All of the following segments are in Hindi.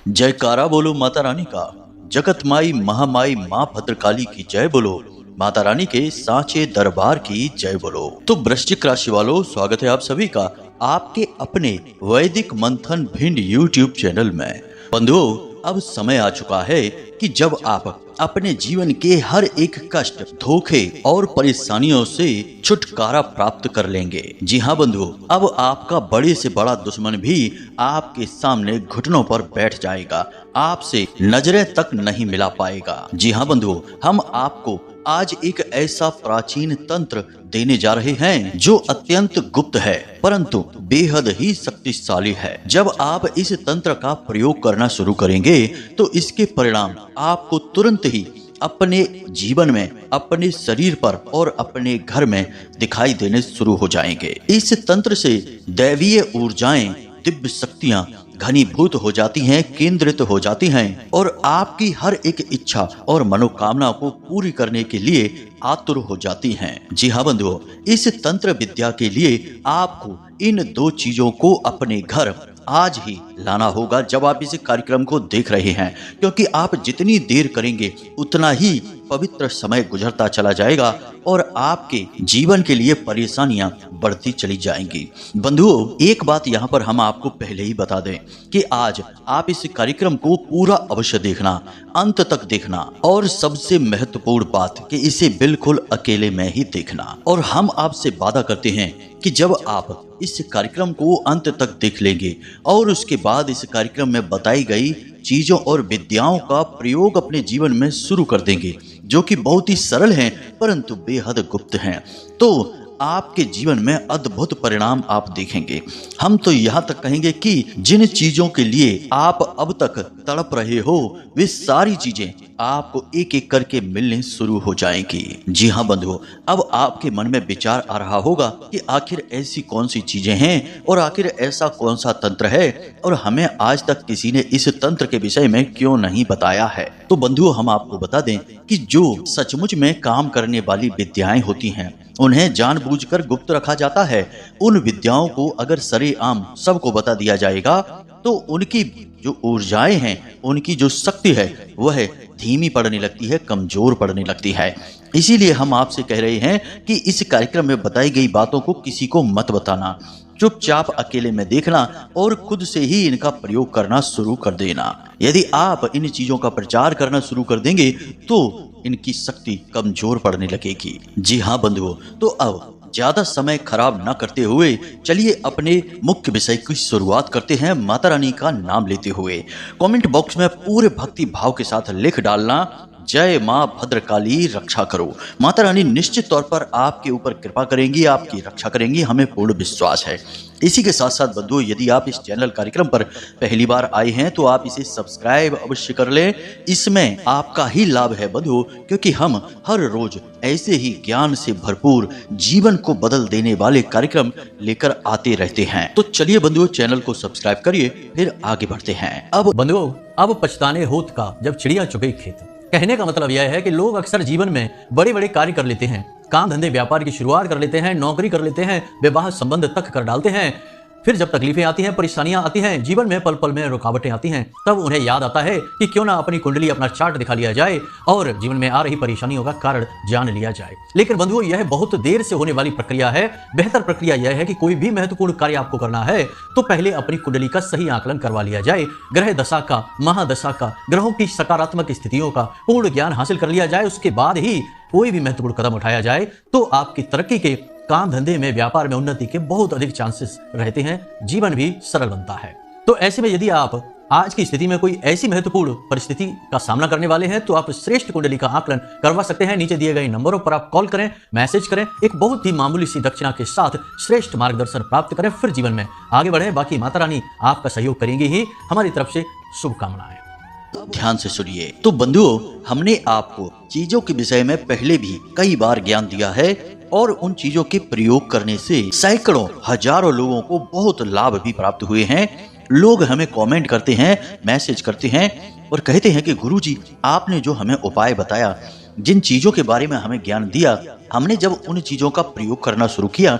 जयकारा बोलो माता रानी का। जगत माई महामाई माँ भद्रकाली की जय बोलो। माता रानी के सांचे दरबार की जय बोलो। तो वृश्चिक राशि वालों, स्वागत है आप सभी का आपके अपने वैदिक मंथन भिंड यूट्यूब चैनल में। बंधुओं, अब समय आ चुका है कि जब आप अपने जीवन के हर एक कष्ट, धोखे और परेशानियों से छुटकारा प्राप्त कर लेंगे। जी हाँ बंधुओं, अब आपका बड़े से बड़ा दुश्मन भी आपके सामने घुटनों पर बैठ जाएगा, आपसे नजरें तक नहीं मिला पाएगा। जी हाँ बंधुओं, हम आपको आज एक ऐसा प्राचीन तंत्र देने जा रहे हैं जो अत्यंत गुप्त है परंतु बेहद ही शक्तिशाली है। जब आप इस तंत्र का प्रयोग करना शुरू करेंगे तो इसके परिणाम आपको तुरंत ही अपने जीवन में, अपने शरीर पर और अपने घर में दिखाई देने शुरू हो जाएंगे। इस तंत्र से दैवीय ऊर्जाएं, दिव्य शक्तियां घनीभूत हो जाती हैं, केंद्रित हो जाती हैं और आपकी हर एक इच्छा और मनोकामना को पूरी करने के लिए आतुर हो जाती हैं। जी हाँ बंधुओं, इस तंत्र विद्या के लिए आपको इन दो चीजों को अपने घर आज ही लाना होगा जब आप इस कार्यक्रम को देख रहे हैं, क्योंकि आप जितनी देर करेंगे उतना ही पवित्र समय गुजरता चला जाएगा और आपके जीवन के लिए परेशानियां बढ़ती चली जाएंगी। बंधुओं, एक बात यहाँ पर हम आपको पहले ही बता दें कि आज आप इस कार्यक्रम को पूरा अवश्य देखना, अंत तक देखना और सबसे महत्वपूर्ण बात कि इसे बिल्कुल अकेले में ही देखना। और हम आपसे वादा करते हैं कि जब आप इस कार्यक्रम को अंत तक देख लेंगे और उसके बाद इस कार्यक्रम में बताई गई चीजों और विद्याओं का प्रयोग अपने जीवन में शुरू कर देंगे, जो कि बहुत ही सरल हैं परंतु बेहद गुप्त हैं, तो आपके जीवन में अद्भुत परिणाम आप देखेंगे। हम तो यहाँ तक कहेंगे कि जिन चीजों के लिए आप अब तक तड़प रहे हो वे सारी चीजें आपको एक एक करके मिलने शुरू हो जाएंगी। जी हाँ बंधुओं, अब आपके मन में विचार आ रहा होगा कि आखिर ऐसी कौन सी चीजें हैं और आखिर ऐसा कौन सा तंत्र है और हमें आज तक किसी ने इस तंत्र के विषय में क्यों नहीं बताया है। तो बंधुओं, हम आपको बता दें कि जो सचमुच में काम करने वाली विद्याएं होती हैं उन्हें जानबूझकर गुप्त रखा जाता है। उन विद्याओं को अगर सरेआम सबको बता दिया जाएगा तो उनकी जो ऊर्जाएं हैं, उनकी जो शक्ति है वह धीमी पड़ने लगती है, कमजोर पड़ने लगती है। इसीलिए हम आपसे कह रहे हैं कि इस कार्यक्रम में बताई गई बातों को किसी को मत बताना, चुपचाप अकेले में देखना और खुद से ही इनका प्रयोग करना शुरू कर देना। यदि आप इन चीजों का प्रचार करना शुरू कर देंगे तो इनकी शक्ति कमजोर पड़ने लगेगी। जी हाँ बंधुओं, तो अब ज्यादा समय खराब न करते हुए चलिए अपने मुख्य विषय की शुरुआत करते हैं। माता रानी का नाम लेते हुए कमेंट बॉक्स में पूरे भक्ति भाव के साथ लिख डालना, जय माँ भद्रकाली रक्षा करो। माता रानी निश्चित तौर पर आपके ऊपर कृपा करेंगी, आपकी रक्षा करेंगी, हमें पूर्ण विश्वास है। इसी के साथ साथ बंधुओं, यदि आप इस चैनल कार्यक्रम पर पहली बार आए हैं तो आप इसे सब्सक्राइब अवश्य कर लें। इसमें आपका ही लाभ है बंधुओं, क्योंकि हम हर रोज ऐसे ही ज्ञान से भरपूर जीवन को बदल देने वाले कार्यक्रम लेकर आते रहते हैं। तो चलिए बंधुओं, चैनल को सब्सक्राइब करिए, फिर आगे बढ़ते हैं। अब बंधुओं, अब पछताने होत का जब चिड़िया चुगे खेत। कहने का मतलब यह है कि लोग अक्सर जीवन में बड़े बड़े कार्य कर लेते हैं, काम धंधे व्यापार की शुरुआत कर लेते हैं, नौकरी कर लेते हैं, विवाह संबंध तक कर डालते हैं। फिर जब तकलीफें आती हैं, परेशानियां आती हैं, जीवन में पल पल में रुकावटें आती हैं, तब उन्हें याद आता है कि क्यों ना अपनी कुंडली, अपना चार्ट दिखा लिया जाए और जीवन में आ रही परेशानियों का कारण जान लिया जाए। लेकिन बंधुओं, यह बहुत देर से होने वाली प्रक्रिया है। बेहतर प्रक्रिया यह है कि कोई भी महत्वपूर्ण कार्य आपको करना है तो पहले अपनी कुंडली का सही आकलन करवा लिया जाए, ग्रह दशा का, महादशा का, ग्रहों की सकारात्मक स्थितियों का पूर्ण ज्ञान हासिल कर लिया जाए। उसके बाद ही कोई भी महत्वपूर्ण कदम उठाया जाए तो आपकी तरक्की के, काम धंधे में, व्यापार में उन्नति के बहुत अधिक चांसेस रहते हैं, जीवन भी सरल बनता है। तो ऐसे में यदि आप आज की स्थिति में कोई ऐसी महत्वपूर्ण परिस्थिति का सामना करने वाले हैं तो आप श्रेष्ठ कुंडली का आकलन करवा सकते हैं। नीचे दिए गए नंबरों पर आप कॉल करें, मैसेज करें, एक बहुत ही मामूली सी दक्षिणा के साथ श्रेष्ठ मार्गदर्शन प्राप्त करें, फिर जीवन में आगे बढ़ें। बाकी माता रानी आपका सहयोग करेंगी ही। हमारी तरफ से शुभकामनाएं। ध्यान से सुनिए। तो बंधुओं, हमने आपको चीजों के विषय में पहले भी कई बार ज्ञान दिया है और उन चीजों के प्रयोग करने से सैकड़ों, हजारों लोगों को बहुत लाभ भी प्राप्त हुए हैं। लोग हमें कमेंट करते हैं, मैसेज करते हैं और कहते हैं कि गुरुजी, आपने जो हमें उपाय बताया, जिन चीजों के बारे में हमें ज्ञान दिया, हमने जब उन चीजों का प्रयोग करना शुरू किया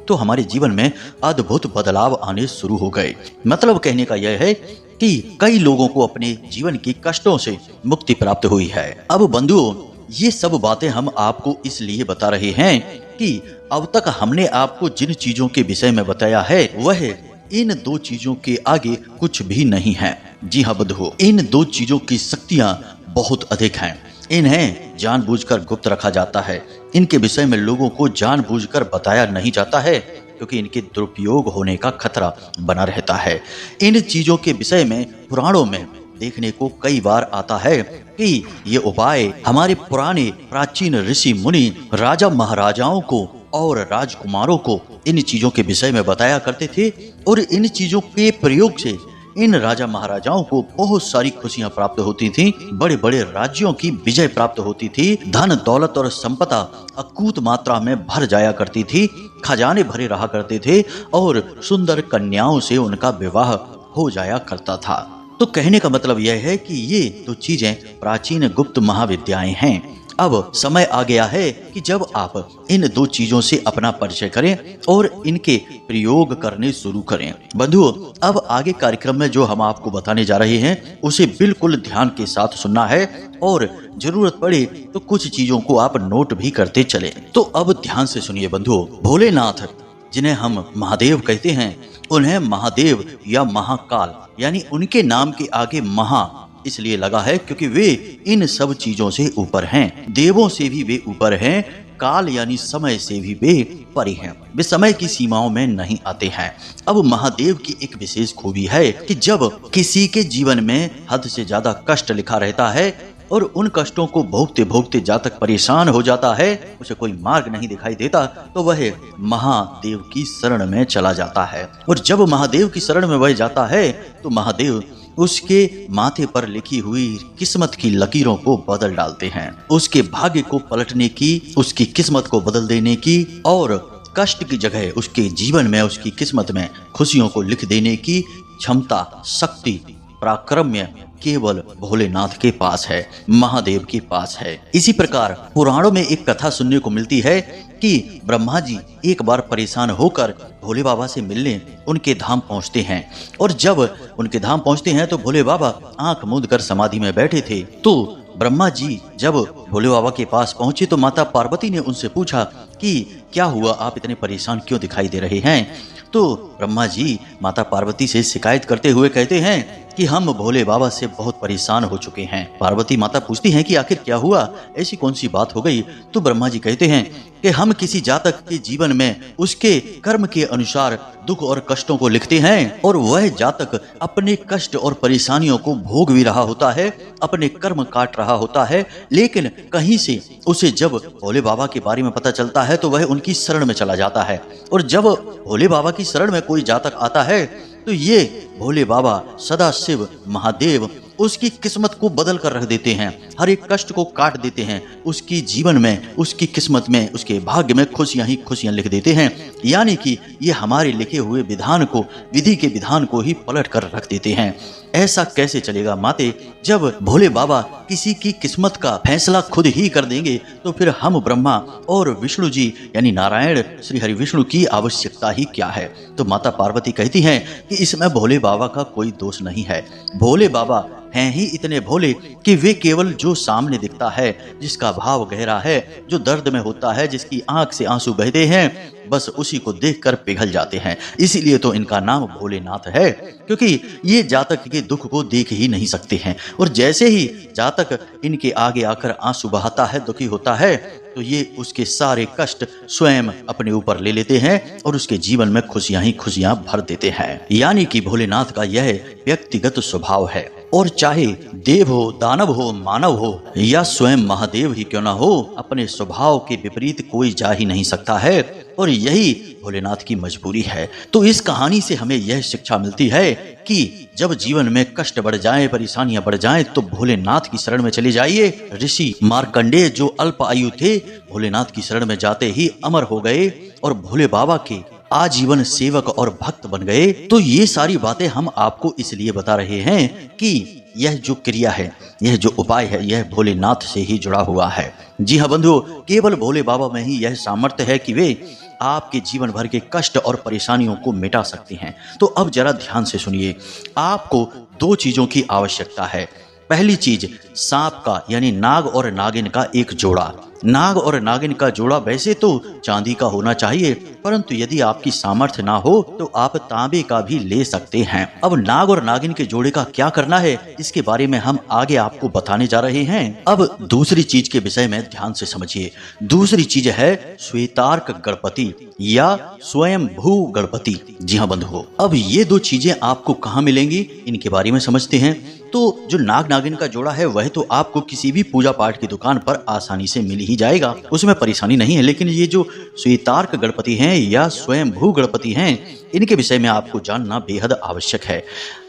तो हमारे जीवन में अद्भुत बदलाव आने शुरू हो गए। मतलब कहने का यह है कि कई लोगों को अपने जीवन के कष्टों से मुक्ति प्राप्त हुई है। अब बंधुओं, ये सब बातें हम आपको इसलिए बता रहे हैं कि अब तक हमने आपको जिन चीजों के विषय में बताया है वह इन दो चीजों के आगे कुछ भी नहीं है। जी हाँ बंधुओं, इन दो चीजों की शक्तियां बहुत अधिक हैं। इन्हें जानबूझकर गुप्त रखा जाता है। इनके विषय में लोगों को जानबूझकर बताया नहीं जाता है क्योंकि इनके दुरुपयोग होने का खतरा बना रहता है। इन चीजों के विषय में पुराणों में देखने को कई बार आता है कि ये उपाय हमारे पुराने प्राचीन ऋषि मुनि राजा महाराजाओं को और राजकुमारों को इन चीजों के विषय में बताया करते थे और इन चीजों के प्रयोग से इन राजा महाराजाओं को बहुत सारी खुशियां प्राप्त होती थीं, बड़े बड़े राज्यों की विजय प्राप्त होती थी, धन दौलत और संपदा अकूत मात्रा में भर जाया करती थी, खजाने भरे रहा करते थे और सुंदर कन्याओं से उनका विवाह हो जाया करता था। तो कहने का मतलब यह है कि ये दो चीजें प्राचीन गुप्त महाविद्याएं हैं। अब समय आ गया है कि जब आप इन दो चीजों से अपना परिचय करें और इनके प्रयोग करने शुरू करें। बंधुओं, अब आगे कार्यक्रम में जो हम आपको बताने जा रहे हैं उसे बिल्कुल ध्यान के साथ सुनना है और जरूरत पड़े तो कुछ चीजों को आप नोट भी करते चले। तो अब ध्यान से सुनिए बंधुओं। भोलेनाथ, जिन्हें हम महादेव कहते हैं, उन्हें महादेव या महाकाल यानी उनके नाम के आगे महा इसलिए लगा है क्योंकि वे इन सब चीजों से ऊपर हैं। देवों से भी वे ऊपर हैं, काल यानी समय से भी वे परे हैं। वे समय की सीमाओं में नहीं आते हैं। अब महादेव की एक विशेष खूबी है कि जब किसी के जीवन में हद से ज्यादा कष्ट लिखा रहता है और उन कष्टों को भोगते भोगते जातक परेशान हो जाता है, उसे कोई मार्ग नहीं दिखाई देता, तो वह महादेव की शरण में चला जाता है। और जब महादेव की शरण में वह जाता है तो महादेव उसके माथे पर लिखी हुई किस्मत की लकीरों को बदल डालते हैं। उसके भाग्य को पलटने की, उसकी किस्मत को बदल देने की और कष्ट की जगह उसके जीवन में, उसकी किस्मत में खुशियों को लिख देने की क्षमता, शक्ति, पराक्रम्य केवल भोलेनाथ के पास है, महादेव के पास है। इसी प्रकार पुराणों में एक कथा सुनने को मिलती है कि ब्रह्मा जी एक बार परेशान होकर भोले बाबा से मिलने उनके धाम पहुंचते हैं और जब उनके धाम पहुंचते हैं तो भोले बाबा आंख मूंद कर समाधि में बैठे थे। तो ब्रह्मा जी जब भोले बाबा के पास पहुंचे तो माता पार्वती ने उनसे पूछा कि क्या हुआ, आप इतने परेशान क्यों दिखाई दे रहे हैं। तो ब्रह्मा जी माता पार्वती से शिकायत करते हुए कहते हैं कि हम भोले बाबा से बहुत परेशान हो चुके हैं। पार्वती माता पूछती हैं कि आखिर क्या हुआ, ऐसी कौन सी बात हो गई। तो ब्रह्मा जी कहते हैं कि हम किसी जातक के जीवन में उसके कर्म के अनुसार दुख और कष्टों को लिखते हैं और वह जातक अपने कष्ट और परेशानियों को भोग भी रहा होता है, अपने कर्म काट रहा होता है, लेकिन कहीं से उसे जब भोले बाबा के बारे में पता चलता है तो वह उनकी शरण में चला जाता है। और जब भोले बाबा की शरण में कोई जातक आता है तो ये भोले बाबा सदा शिव महादेव उसकी किस्मत को बदल कर रख देते हैं, हर एक कष्ट को काट देते हैं, उसकी जीवन में, उसकी किस्मत में, उसके भाग्य में खुशियां ही खुशियां लिख देते हैं। यानी कि ये हमारे लिखे हुए विधान को, विधि के विधान को ही पलट कर रख देते हैं। ऐसा कैसे चलेगा माते, जब भोले बाबा किसी की किस्मत का फैसला खुद ही कर देंगे तो फिर हम ब्रह्मा और विष्णु जी यानी नारायण श्री हरि विष्णु की आवश्यकता ही क्या है। तो माता पार्वती कहती हैं कि इसमें भोले बाबा का कोई दोष नहीं है। भोले बाबा हैं ही इतने भोले कि वे केवल जो सामने दिखता है, जिसका भाव गहरा है, जो दर्द में होता है, जिसकी आंख से आंसू बहते हैं, बस उसी को देखकर पिघल जाते हैं। इसीलिए तो इनका नाम भोलेनाथ है, क्योंकि ये जातक के दुख को देख ही नहीं सकते हैं। और जैसे ही जातक इनके आगे आकर आंसू बहाता है, दुखी होता है, तो ये उसके सारे कष्ट स्वयं अपने ऊपर ले लेते हैं और उसके जीवन में खुशियां ही खुशियां भर देते हैं। यानी कि भोलेनाथ का यह व्यक्तिगत स्वभाव है। और चाहे देव हो, दानव हो, मानव हो या स्वयं महादेव ही क्यों ना हो, अपने स्वभाव के विपरीत कोई जा ही नहीं सकता है और यही भोलेनाथ की मजबूरी है। तो इस कहानी से हमें यह शिक्षा मिलती है कि जब जीवन में कष्ट बढ़ जाए, परेशानियां बढ़ जाएं, तो भोलेनाथ की शरण में चले जाइए। ऋषि मार्कंडेय जो अल्प आयु थे, भोलेनाथ की शरण में जाते ही अमर हो गए और भोले बाबा के आजीवन सेवक और भक्त बन गए। तो ये सारी बातें हम आपको इसलिए बता रहे हैं कि यह जो क्रिया है, यह जो उपाय है, यह भोलेनाथ से ही जुड़ा हुआ है। जी हाँ बंधुओं, केवल भोले बाबा में ही यह सामर्थ्य है कि वे आपके जीवन भर के कष्ट और परेशानियों को मिटा सकती हैं। तो अब जरा ध्यान से सुनिए, आपको 2 चीजों की आवश्यकता है। पहली चीज, सांप का यानी नाग और नागिन का एक जोड़ा। नाग और नागिन का जोड़ा वैसे तो चांदी का होना चाहिए, परंतु यदि आपकी सामर्थ्य ना हो तो आप तांबे का भी ले सकते हैं। अब नाग और नागिन के जोड़े का क्या करना है, इसके बारे में हम आगे आपको बताने जा रहे हैं। अब दूसरी चीज के विषय में ध्यान से समझिए। दूसरी चीज है श्वेतार्क गणपति या स्वयं भू गणपति। जी हाँ बंधुओं, अब ये 2 चीजें आपको कहाँ मिलेंगी, इनके बारे में समझते हैं। तो जो नाग नागिन का जोड़ा है वह तो आपको किसी भी पूजा पाठ की दुकान पर आसानी से मिल ही जाएगा, उसमें परेशानी नहीं है। लेकिन ये जो श्वेतार्क गणपति हैं या स्वयं भू गणपति हैं, इनके विषय में आपको जानना बेहद आवश्यक है।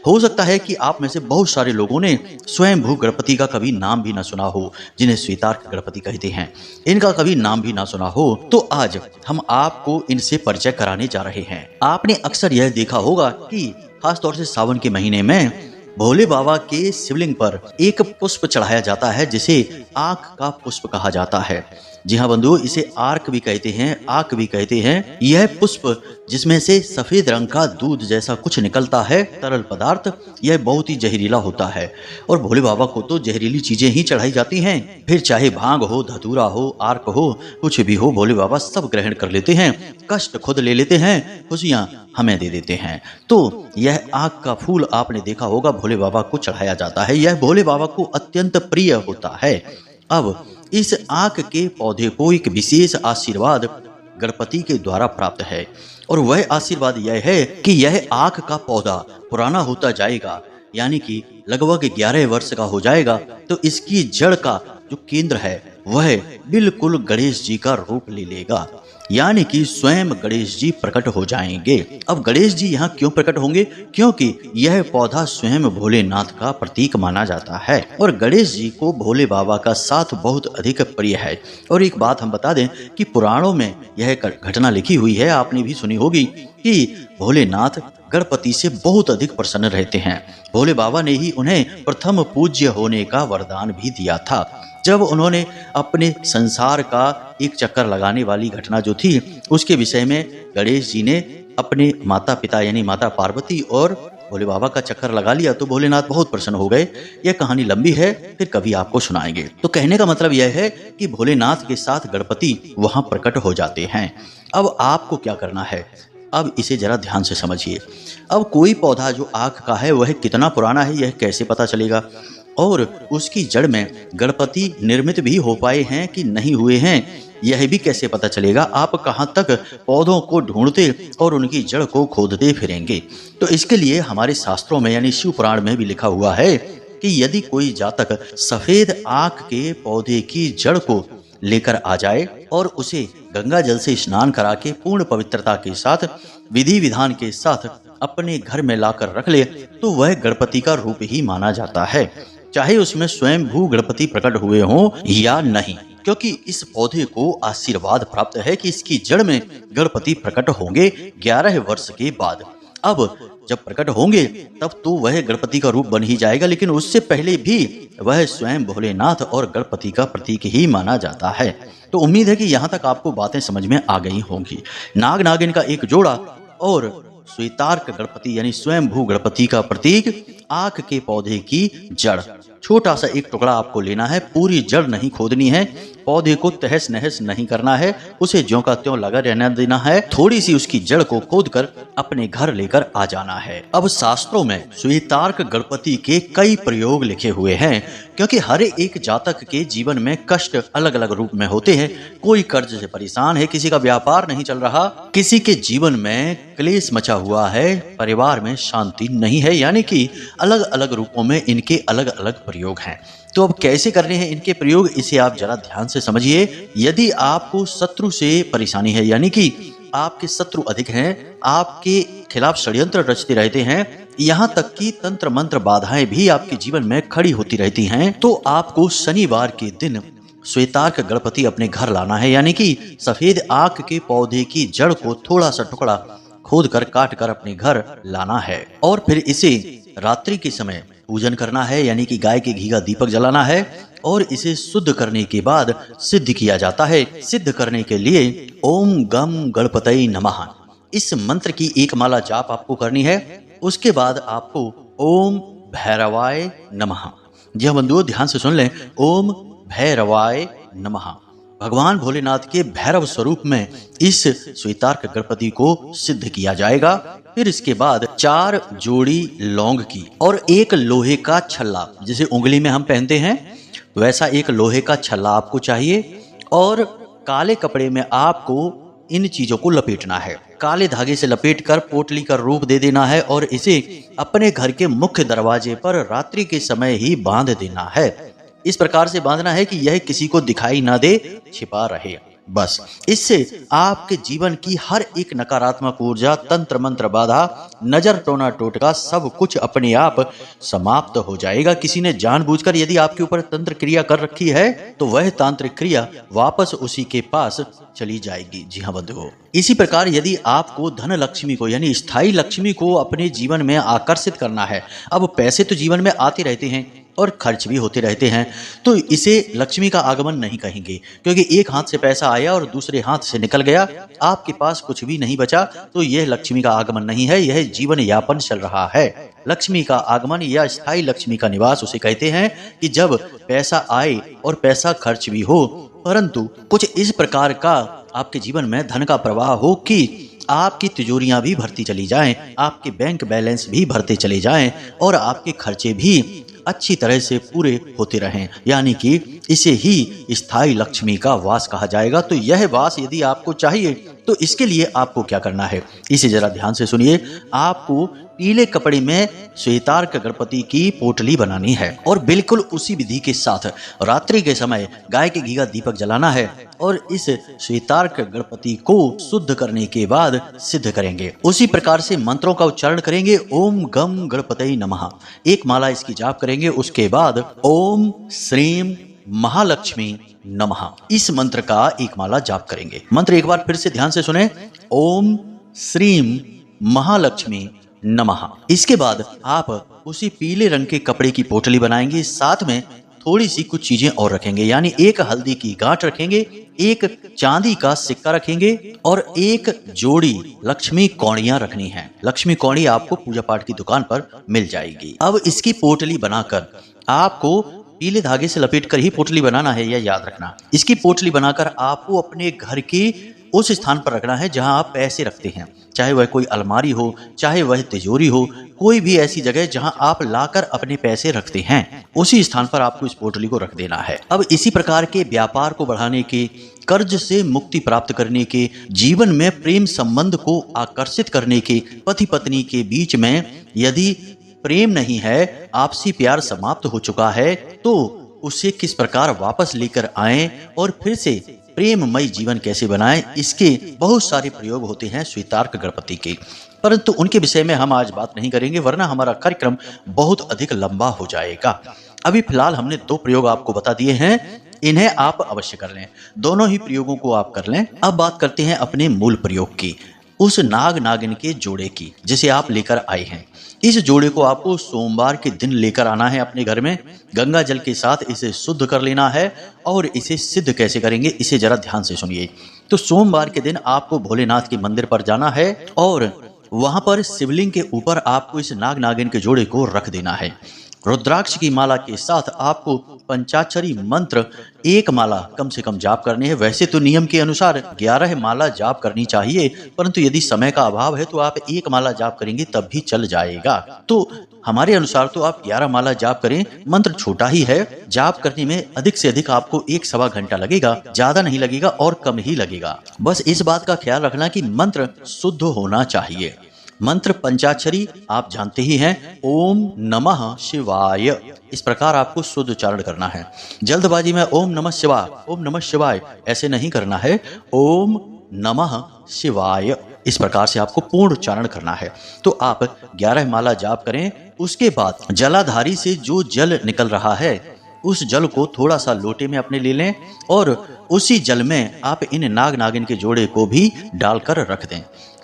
हो सकता है कि आप में से बहुत सारे लोगों ने स्वयं भू गणपति का कभी नाम भी ना सुना हो, जिन्हें श्वेतार्क गणपति कहते हैं, इनका कभी नाम भी ना सुना हो। तो आज हम आपको इनसे परिचय कराने जा रहे हैं। आपने अक्सर यह देखा होगा कि खासतौर से सावन के महीने में भोले बाबा के शिवलिंग पर एक पुष्प चढ़ाया जाता है, जिसे आंख का पुष्प कहा जाता है। जी हाँ बंधुओं, इसे आर्क भी कहते हैं, आंख भी कहते हैं। यह पुष्प जिसमें से सफेद रंग का दूध जैसा कुछ निकलता है, तरल पदार्थ, यह बहुत ही जहरीला होता है। और भोले बाबा को तो जहरीली चीजें ही चढ़ाई जाती हैं, फिर चाहे भांग हो, धतूरा हो, आर्क हो, कुछ भी हो, भोले बाबा सब ग्रहण कर लेते हैं। कष्ट खुद ले लेते हैं, खुशियां हमें दे देते हैं। तो यह आंख का फूल आपने देखा होगा, भोले बाबा को चढ़ाया जाता है। यह भोले बाबा को अत्यंत प्रिय होता है। अब इस आंख के पौधे को एक विशेष आशीर्वाद गणपति के द्वारा प्राप्त है, और वह आशीर्वाद यह है कि यह आंख का पौधा पुराना होता जाएगा, यानी कि लगभग 11 वर्ष का हो जाएगा। तो इसकी जड़ का जो केंद्र है वह बिल्कुल गणेश जी का रूप ले लेगा, यानी कि स्वयं गणेश जी प्रकट हो जाएंगे। अब गणेश जी यहाँ क्यों प्रकट होंगे? क्योंकि यह पौधा स्वयं भोलेनाथ का प्रतीक माना जाता है, और गणेश जी को भोले बाबा का साथ बहुत अधिक प्रिय है। और एक बात हम बता दें कि पुराणों में यह घटना लिखी हुई है, आपने भी सुनी होगी, कि भोलेनाथ गणपति से बहुत अधिक प्रसन्न रहते हैं। भोले बाबा ने ही उन्हें प्रथम पूज्य होने का वरदान भी दिया था। जब उन्होंने अपने संसार का एक चक्कर लगाने वाली घटना जो थी, उसके विषय में गणेश जी ने अपने माता पिता यानी माता पार्वती और भोले बाबा का चक्कर लगा लिया, तो भोलेनाथ बहुत प्रसन्न हो गए। यह कहानी लंबी है, फिर कभी आपको सुनाएंगे। तो कहने का मतलब यह है कि भोलेनाथ के साथ गणपति वहां प्रकट हो जाते हैं। अब आपको क्या करना है, अब इसे जरा ध्यान से समझिए। अब कोई पौधा जो आंख का है वह कितना पुराना है यह कैसे पता चलेगा, और उसकी जड़ में गणपति निर्मित भी हो पाए हैं कि नहीं हुए हैं यह भी कैसे पता चलेगा। आप कहाँ तक पौधों को ढूंढते और उनकी जड़ को खोदते फिरेंगे। तो इसके लिए हमारे शास्त्रों में यानी शिव पुराण में भी लिखा हुआ है कि यदि कोई जातक सफेद आंख के पौधे की जड़ को लेकर आ जाए और उसे गंगा जल से स्नान करा के पूर्ण पवित्रता के साथ विधि विधान के साथ अपने घर में लाकर रख ले, तो वह गणपति का रूप ही माना जाता है, चाहे उसमें स्वयं भू गणपति प्रकट हुए हों या नहीं। क्योंकि इस पौधे को आशीर्वाद प्राप्त है कि इसकी जड़ में गणपति प्रकट होंगे 11 वर्ष के बाद। अब जब प्रकट होंगे तब तो वह गणपति का रूप बन ही जाएगा, लेकिन उससे पहले भी वह स्वयं भोलेनाथ और गणपति का प्रतीक ही माना जाता है। तो उम्मीद है कि यहाँ तक आपको बातें समझ में आ गई होंगी। नाग नागिन का एक जोड़ा और श्वेतार्क गणपति यानी स्वयं भू गणपति का प्रतीक आंख के पौधे की जड़। छोटा सा एक टुकड़ा आपको लेना है, पूरी जड़ नहीं खोदनी है, पौधे को तहस नहस नहीं करना है, उसे ज्यों का त्यों लगा रहने देना है। थोड़ी सी उसकी जड़ को खोदकर अपने घर लेकर आ जाना है। अब शास्त्रों में श्वेतार्क गणपति के कई प्रयोग लिखे हुए हैं, क्योंकि हर एक जातक के जीवन में कष्ट अलग अलग रूप में होते हैं। कोई कर्ज से परेशान है, किसी का व्यापार नहीं चल रहा, किसी के जीवन में क्लेश मचा हुआ है, परिवार में शांति नहीं है, यानी कि अलग अलग रूपों में इनके अलग अलग प्रयोग हैं। तो अब कैसे करने हैं इनके प्रयोग, इसे आप जरा ध्यान से समझिए। यदि आपको शत्रु से परेशानी है, यानी कि आपके शत्रु अधिक हैं, आपके खिलाफ षड्यंत्र रचते रहते हैं, यहाँ तक कि तंत्र मंत्र बाधाएं भी आपके जीवन में खड़ी होती रहती हैं, तो आपको शनिवार के दिन श्वेतार्क गणपति अपने घर लाना है, यानी कि सफेद आक के पौधे की जड़ को थोड़ा सा टुकड़ा खोद कर काट कर अपने घर लाना है और फिर इसे रात्रि के समय पूजन करना है, यानी कि गाय के घी का दीपक जलाना है और इसे शुद्ध करने के बाद सिद्ध किया जाता है। सिद्ध करने के लिए ओम गम गणपतये नमः इस मंत्र की एक माला जाप आपको करनी है। उसके बाद आपको ओम भैरवाय नमः, जी हाँ बंधुओं ध्यान से सुन लें, ओम भैरवाय नमः भगवान भोलेनाथ के भैरव स्वरूप में इस श्वेतार्क गणपति को सिद्ध किया जाएगा। फिर इसके बाद 4 जोड़ी लौंग की और एक लोहे का छल्ला, जिसे उंगली में हम पहनते हैं वैसा एक लोहे का छल्ला आपको चाहिए और काले कपड़े में आपको इन चीजों को लपेटना है। काले धागे से लपेटकर पोटली का रूप दे देना है और इसे अपने घर के मुख्य दरवाजे पर रात्रि के समय ही बांध देना है। इस प्रकार से बांधना है कि यह किसी को दिखाई ना दे, छिपा रहे। बस इससे आपके जीवन की हर एक नकारात्मक ऊर्जा, तंत्र मंत्र बाधा, नजर टोना टोटका सब कुछ अपने आप समाप्त हो जाएगा। किसी ने जानबूझकर यदि आपके ऊपर तंत्र क्रिया कर रखी है तो वह तांत्रिक क्रिया वापस उसी के पास चली जाएगी। जी हाँ बंधुओं, इसी प्रकार यदि आपको धन लक्ष्मी को यानी स्थायी लक्ष्मी को अपने जीवन में आकर्षित करना है, अब पैसे तो जीवन में आते रहते हैं और खर्च भी होते रहते हैं, तो इसे लक्ष्मी का आगमन नहीं कहेंगे, क्योंकि एक हाथ से पैसा आया और दूसरे हाथ से निकल गया, आपके पास कुछ भी नहीं बचा, तो यह लक्ष्मी का आगमन नहीं है, यह जीवन यापन चल रहा है। लक्ष्मी का आगमन या स्थायी लक्ष्मी का निवास उसे कहते हैं कि जब पैसा आए और पैसा खर्च भी हो, परंतु कुछ इस प्रकार का आपके जीवन में धन का प्रवाह हो कि आपकी तिजोरियां भी भरती चली जाएं, आपके बैंक बैलेंस भी भरते चले जाएं और आपके खर्चे भी अच्छी तरह से पूरे होते रहें, यानी कि इसे ही स्थायी लक्ष्मी का वास कहा जाएगा। तो यह वास यदि आपको चाहिए तो इसके लिए आपको क्या करना है, इसे जरा ध्यान से सुनिए। आपको पीले कपड़े में श्वेतार्क गणपति की पोटली बनानी है और बिल्कुल उसी विधि के साथ रात्रि के समय गाय के घी का दीपक जलाना है और इस श्वेतार्क गणपति को शुद्ध करने के बाद सिद्ध करेंगे। उसी प्रकार से मंत्रों का उच्चारण करेंगे। ओम गम गणपतये नमः एक माला इसकी जाप करेंगे। उसके बाद ओम श्रीम महालक्ष्मी नमः इस मंत्र का एक माला जाप करेंगे। मंत्र एक बार फिर से ध्यान से सुने, ओम श्रीम महालक्ष्मी नमः। इसके बाद आप उसी पीले रंग के कपड़े की पोटली बनाएंगे, साथ में थोड़ी सी कुछ चीजें और रखेंगे, यानी एक हल्दी की गांठ रखेंगे, एक चांदी का सिक्का रखेंगे और एक जोड़ी लक्ष्मी कौड़ियां रखनी है। लक्ष्मी कौड़ी आपको पूजा पाठ की दुकान पर मिल जाएगी। अब इसकी पोटली बनाकर आपको पीले धागे से लपेटकर ही पोटली बनाना है, यह याद रखना। इसकी पोटली बनाकर आपको अपने घर के उस स्थान पर रखना है जहां आप पैसे रखते हैं, चाहे वह कोई अलमारी हो, चाहे वह तिजोरी हो, कोई भी ऐसी जगह जहां आप लाकर अपने पैसे रखते हैं, उसी स्थान पर आपको इस पोटली को रख देना है। अब इसी प्रकार के व्यापार को बढ़ाने के, कर्ज से मुक्ति प्राप्त करने के, जीवन में प्रेम संबंध को आकर्षित करने के, पति पत्नी के बीच में यदि प्रेम नहीं है, आपसी प्यार समाप्त हो चुका है, तो उसे किस प्रकार वापस लेकर आएं और फिर से प्रेममय जीवन कैसे बनाएं, इसके बहुत सारे प्रयोग होते हैं श्वेतार्क गणपति के, परंतु उनके विषय में हम आज बात नहीं करेंगे, वरना हमारा कार्यक्रम बहुत अधिक लंबा हो जाएगा। अभी फिलहाल हमने 2 प्रयोग आपको बता दिए हैं, इन्हें आप अवश्य कर लें, दोनों ही प्रयोगों को आप कर लें। अब बात करते हैं अपने मूल प्रयोग की, उस नाग नागिन के जोड़े की जिसे आप लेकर आए हैं। इस जोड़े को आपको सोमवार के दिन लेकर आना है अपने घर में, गंगा जल के साथ इसे शुद्ध कर लेना है और इसे सिद्ध कैसे करेंगे इसे जरा ध्यान से सुनिए। तो सोमवार के दिन आपको भोलेनाथ के मंदिर पर जाना है और वहां पर शिवलिंग के ऊपर आपको इस नाग नागिन के जोड़े को रख देना है। रुद्राक्ष की माला के साथ आपको पंचाक्षरी मंत्र 1 माला कम से कम जाप करनी है। वैसे तो नियम के अनुसार 11 माला जाप करनी चाहिए, परंतु यदि समय का अभाव है तो आप 1 माला जाप करेंगे तब भी चल जाएगा। तो हमारे अनुसार तो आप 11 माला जाप करें, मंत्र छोटा ही है, जाप करने में अधिक से अधिक आपको 1-1.25 घंटा लगेगा, ज्यादा नहीं लगेगा और कम ही लगेगा। बस इस बात का ख्याल रखना कि मंत्र शुद्ध होना चाहिए। मंत्र पंचाक्षरी आप जानते ही हैं, ओम नमः शिवाय, इस प्रकार आपको शुद्ध उच्चारण करना है। जल्दबाजी में ओम नमः शिवाय ऐसे नहीं करना है, ओम नमः शिवाय इस प्रकार से आपको पूर्ण उच्चारण करना है। तो आप 11 माला जाप करें। उसके बाद जलाधारी से जो जल निकल रहा है उस जल को थोड़ा सा लोटे में अपने ले लें और उसी जल में आप इन नाग नागिन के जोड़े को भी डालकर रख दें।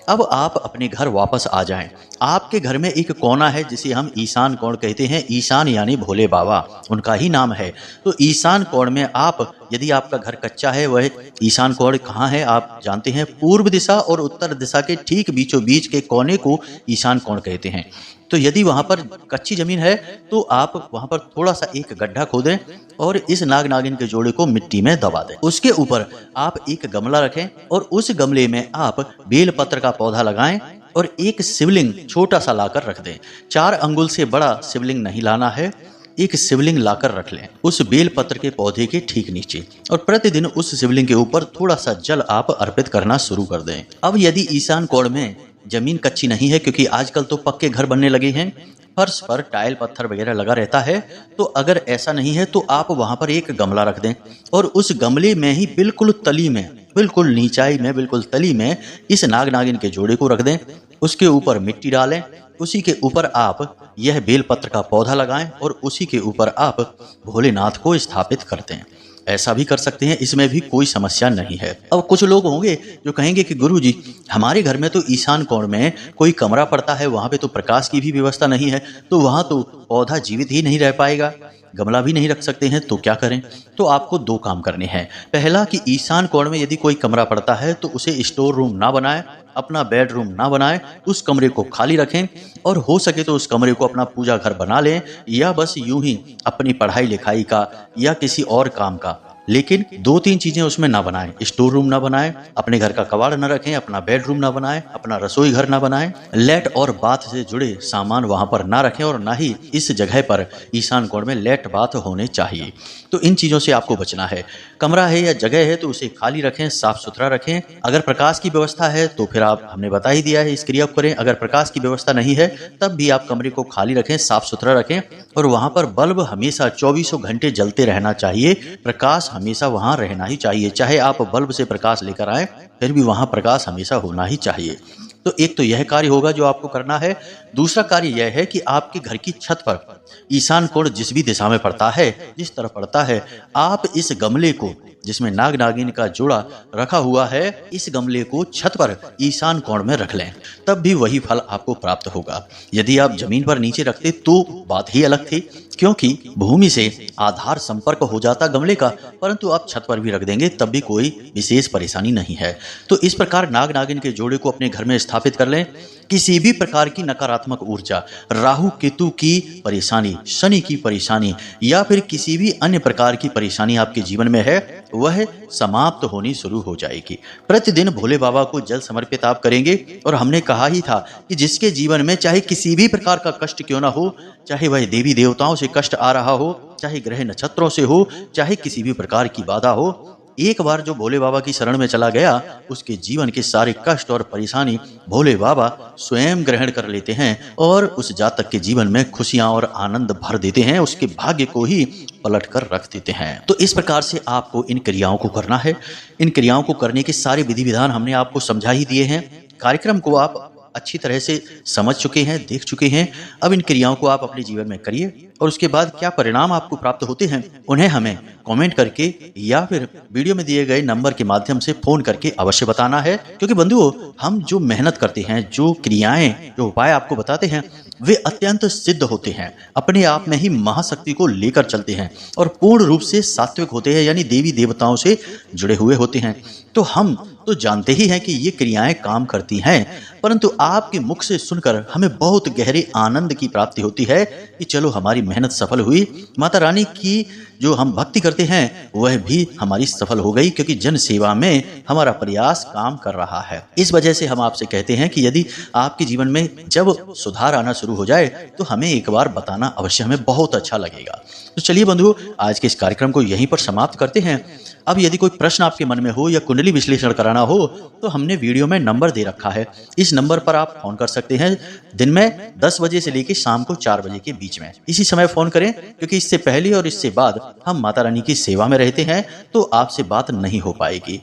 अब आप अपने घर वापस आ जाएं। आपके घर में एक कोना है जिसे हम ईशान कोण कहते हैं। ईशान यानी भोले बाबा, उनका ही नाम है। तो ईशान कोण में आप, यदि आपका घर कच्चा है, वह ईशान कोण कहाँ है आप जानते हैं? पूर्व दिशा और उत्तर दिशा के ठीक बीचों बीच के कोने को ईशान कोण कहते हैं। तो यदि वहाँ पर कच्ची जमीन है तो आप वहाँ पर थोड़ा सा एक गड्ढा खोदें और इस नाग नागिन के जोड़े को मिट्टी में दबा दें। उसके ऊपर आप एक गमला रखें और उस गमले में आप बेलपत्र का पौधा लगाएं और एक शिवलिंग छोटा सा लाकर रख दें। 4 अंगुल से बड़ा शिवलिंग नहीं लाना है, एक शिवलिंग लाकर रख लें उस बेलपत्र के पौधे के ठीक नीचे, और प्रतिदिन उस शिवलिंग के ऊपर थोड़ा सा जल आप अर्पित करना शुरू कर दें। अब यदि ईशान कोण में जमीन कच्ची नहीं है, क्योंकि आजकल तो पक्के घर बनने लगे हैं, फर्श पर टाइल पत्थर वगैरह लगा रहता है, तो अगर ऐसा नहीं है तो आप वहां पर एक गमला रख दें और उस गमले में ही बिल्कुल तली में, बिल्कुल नीचाई में, बिल्कुल तली में इस नाग नागिन के जोड़े को रख दें। उसके ऊपर मिट्टी डालें, उसी के ऊपर आप यह बेलपत्र का पौधा लगाएं और उसी के ऊपर आप भोलेनाथ को स्थापित करते हैं। ऐसा भी कर सकते हैं, इसमें भी कोई समस्या नहीं है। अब कुछ लोग होंगे जो कहेंगे कि गुरुजी, हमारे घर में तो ईशान कोण में कोई कमरा पड़ता है, वहां पे तो प्रकाश की भी व्यवस्था नहीं है, तो वहां तो पौधा जीवित ही नहीं रह पाएगा, गमला भी नहीं रख सकते हैं, तो क्या करें? तो आपको 2 काम करने हैं। पहला कि ईशान कोण में यदि कोई कमरा पड़ता है तो उसे स्टोर रूम ना बनाएं, अपना बेडरूम ना बनाएं, उस कमरे को खाली रखें और हो सके तो उस कमरे को अपना पूजा घर बना लें, या बस यूं ही अपनी पढ़ाई लिखाई का या किसी और काम का, लेकिन 2-3 चीजें उसमें ना बनाएं। स्टोर रूम ना बनाएं, अपने घर का कबाड़ ना रखें, अपना बेडरूम ना बनाएं, अपना रसोई घर ना बनाएं, लेट और बाथ से जुड़े सामान वहां पर ना रखें और ना ही इस जगह पर ईशान कोण में लेट बाथ होने चाहिए। तो इन चीजों से आपको बचना है। कमरा है या जगह है तो उसे खाली रखें, साफ सुथरा रखें। अगर प्रकाश की व्यवस्था है तो फिर आप, हमने बता ही दिया है, इस क्रिया को करें। अगर प्रकाश की व्यवस्था नहीं है तब भी आप कमरे को खाली रखें, साफ सुथरा रखें और वहां पर बल्ब हमेशा 24 घंटे जलते रहना चाहिए। प्रकाश हमेशा वहां रहना ही चाहिए, चाहे आप बल्ब से प्रकाश लेकर आए फिर भी वहां प्रकाश हमेशा होना ही चाहिए। तो एक तो यह कार्य होगा जो आपको करना है। दूसरा कार्य यह है कि आपके घर की छत पर ईशान कोण जिस भी दिशा में पड़ता है, जिस तरफ पड़ता है, आप इस गमले को जिसमें नाग नागिन का जोड़ा रखा हुआ है, इस गमले को छत पर ईशान कोण में रख लें, तब भी वही फल आपको प्राप्त होगा। यदि आप जमीन पर नीचे रखते तो बात ही अलग थी, क्योंकि भूमि से आधार संपर्क हो जाता गमले का, परंतु आप छत पर भी रख देंगे तब भी कोई विशेष परेशानी नहीं है। तो इस प्रकार नाग नागिन के जोड़े को अपने घर में स्थापित कर लें। किसी भी प्रकार की नकारात्मक ऊर्जा, राहु केतु की परेशानी, शनि की परेशानी या फिर किसी भी अन्य प्रकार की परेशानी आपके जीवन में है, वह समाप्त होनी शुरू हो जाएगी। प्रतिदिन भोले बाबा को जल समर्पित आप करेंगे और हमने कहा ही था कि जिसके जीवन में चाहे किसी भी प्रकार का कष्ट क्यों ना हो, चाहे वह देवी देवताओं से कष्ट आ रहा हो, चाहे ग्रह नक्षत्रों से हो, चाहे किसी भी प्रकार की बाधा हो, एक बार जो भोले बाबा की शरण में चला गया, उसके जीवन के सारे कष्ट और परेशानी भोले बाबा स्वयं ग्रहण कर लेते हैं और उस जातक के जीवन में खुशियां और आनंद भर देते हैं, उसके भाग्य को ही पलट कर रख देते हैं। तो इस प्रकार से आपको इन क्रियाओं को करना है। इन क्रियाओं को करने के सारे विधि विधान हमने आपको समझा ही दिए हैं। कार्यक्रम को आप अच्छी तरह से समझ चुके हैं, देख चुके हैं। अब इन क्रियाओं को आप अपने जीवन में करिए और उसके बाद क्या परिणाम आपको प्राप्त होते हैं, उन्हें हमें कमेंट करके या फिर वीडियो में दिए गए नंबर के माध्यम से फोन करके अवश्य बताना है। क्योंकि बंधुओं, हम जो मेहनत करते हैं, जो क्रियाएं, जो उपाय आपको बताते हैं, वे अत्यंत सिद्ध होते हैं, अपने आप में ही महाशक्ति को लेकर चलते हैं और पूर्ण रूप से सात्विक होते हैं, यानी देवी देवताओं से जुड़े हुए होते हैं। तो हम तो जानते ही हैं कि ये क्रियाएं काम करती हैं, परंतु आपके मुख से सुनकर हमें बहुत गहरे आनंद की प्राप्ति होती है कि चलो हमारी मेहनत सफल हुई, माता रानी की जो हम भक्ति करते हैं वह भी हमारी सफल हो गई, क्योंकि जन सेवा में हमारा प्रयास काम कर रहा है। इस वजह से हम आपसे कहते हैं कि यदि आपके जीवन में जब सुधार आना शुरू हो जाए तो हमें एक बार बताना अवश्य, हमें बहुत अच्छा लगेगा। तो चलिए बंधुओं, आज के इस कार्यक्रम को यहीं पर समाप्त करते हैं। अब यदि कोई प्रश्न आपके मन में हो या कुंडली विश्लेषण कराना हो तो हमने वीडियो में नंबर दे रखा है, इस नंबर पर आप फोन कर सकते हैं। दिन में 10 बजे से लेकर शाम को 4 बजे के बीच में इसी समय फोन करें, क्योंकि इससे पहले और इससे बाद हम माता रानी की सेवा में रहते हैं तो आपसे बात नहीं हो पाएगी।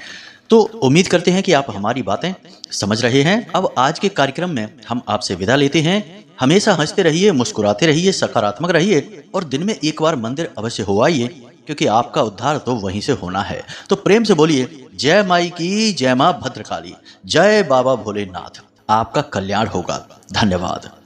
तो उम्मीद करते हैं कि आप हमारी बातें समझ रहे हैं। अब आज के कार्यक्रम में हम आपसे विदा लेते हैं। हमेशा हंसते रहिए, मुस्कुराते रहिए, सकारात्मक रहिए और दिन में एक बार मंदिर अवश्य हो आइए, क्योंकि आपका उद्धार तो वहीं से होना है। तो प्रेम से बोलिए जय माई की, जय मां भद्रकाली, जय बाबा भोलेनाथ। आपका कल्याण होगा। धन्यवाद।